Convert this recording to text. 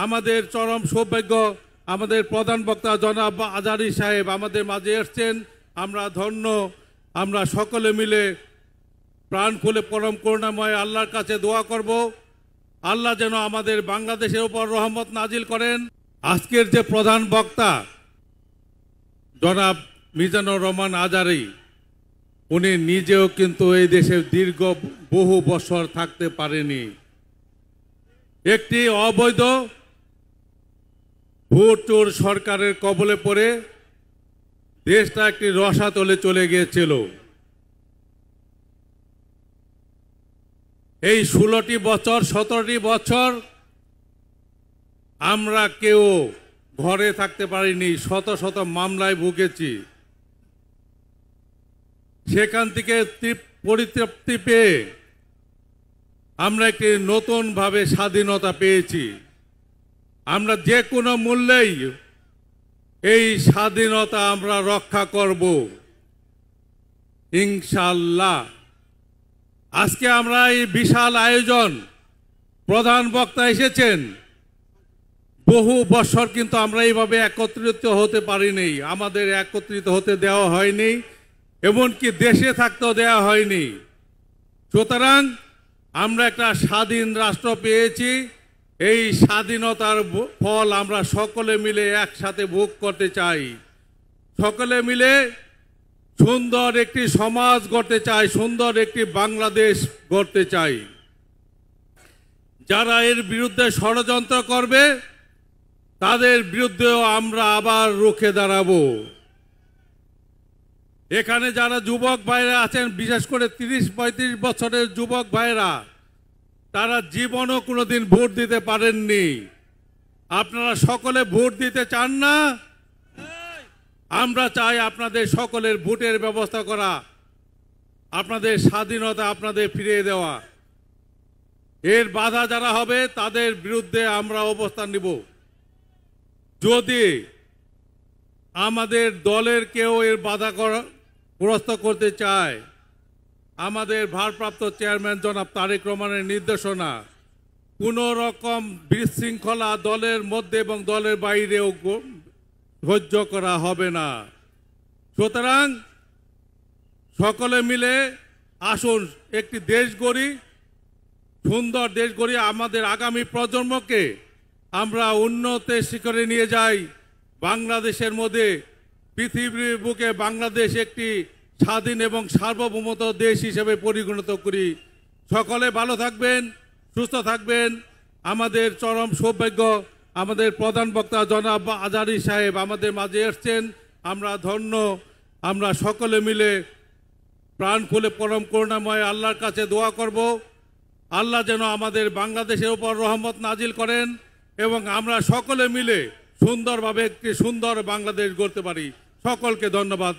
আমাদের চরম সৌভাগ্য আমাদের প্রধান বক্তা জনাব আজহারী সাহেব আমাদের মাঝে এসেছেন। আমরা ধন্য। আমরা সকলে মিলে প্রাণ খুলে পরম করুণাময় আল্লাহর কাছে দোয়া করব, আল্লাহ যেন আমাদের বাংলাদেশের উপর রহমত নাজিল করেন। আজকের যে প্রধান বক্তা জনাব মিজানুর রহমান আজহারী, উনি নিজেও কিন্তু এই দেশে দীর্ঘ বহু বছর থাকতে পারেনি। একটি অবৈধ ভোট সরকারের কবলে পড়ে দেশটা একটি রসাতলে চলে গিয়েছিল। এই 16টি বছর 17টি বছর আমরা কেউ ঘরে থাকতে পারিনি, শত শত মামলায় ভুগেছি। সেখান থেকে পরিতৃপ্তি পেয়ে আমরা একটি নতুনভাবে স্বাধীনতা পেয়েছি। আমরা যে কোনো মূল্যেই এই স্বাধীনতা আমরা রক্ষা করব ইনশাআল্লাহ। আজকে আমরা এই বিশাল আয়োজন, প্রধান বক্তা এসেছেন, বহু বছর কিন্তু আমরা এইভাবে একত্রিত হতে পারিনি, আমাদের একত্রিত হতে দেওয়া হয়নি, এমনকি দেশে থাকতেও দেওয়া হয়নি। সুতরাং আমরা একটা স্বাধীন রাষ্ট্র পেয়েছি। এই স্বাধীনতার ফল আমরা সকলে মিলে একসাথে ভোগ করতে চাই। সকলে মিলে সুন্দর একটি সমাজ গড়তে চাই, সুন্দর একটি বাংলাদেশ গড়তে চাই। যারা এর বিরুদ্ধে ষড়যন্ত্র করবে তাদের বিরুদ্ধেও আমরা আবার রুখে দাঁড়াবো। এখানে যারা যুবক ভাইরা আছেন, বিশেষ করে 30-35 বছরের যুবক ভাইরা, তারা জীবনও কোনোদিন ভোট দিতে পারেননি। আপনারা সকলে ভোট দিতে চান না? আমরা চাই আপনাদের সকলের ভোটের ব্যবস্থা করা, আপনাদের স্বাধীনতা আপনাদের ফিরিয়ে দেওয়া। এর বাধা যারা হবে তাদের বিরুদ্ধে আমরা অবস্থান নিব। যদি আমাদের দলের কেউ এর বাধাগ্রস্ত করতে চায়, আমাদের ভারপ্রাপ্ত চেয়ারম্যান জনাব তারেক রহমানের নির্দেশনা, কোনো রকম বিশৃঙ্খলা দলের মধ্যে এবং দলের বাইরেও সহ্য করা হবে না। সুতরাং সকলে মিলে আসুন একটি দেশ গড়ি, সুন্দর দেশ গড়ি, আমাদের আগামী প্রজন্মকে আমরা উন্নতির শিখরে নিয়ে যাই। বাংলাদেশের মধ্যে পৃথিবীর বুকে বাংলাদেশ একটি স্বাধীন এবং সার্বভৌমত্ব দেশ হিসেবে পরিগণিত করি। সকলে ভালো থাকবেন, সুস্থ থাকবেন। আমাদের চরম সৌভাগ্য আমাদের প্রধান বক্তা জনাব আজহারী সাহেব আমাদের মাঝে এসেছেন। আমরা ধন্য। আমরা সকলে মিলে প্রাণ খুলে পরম করুণাময় আল্লাহর কাছে দোয়া করব, আল্লাহ যেন আমাদের বাংলাদেশের উপর রহমত নাজিল করেন এবং আমরা সকলে মিলে সুন্দরভাবে একটি সুন্দর বাংলাদেশ গড়তে পারি। সকলকে ধন্যবাদ।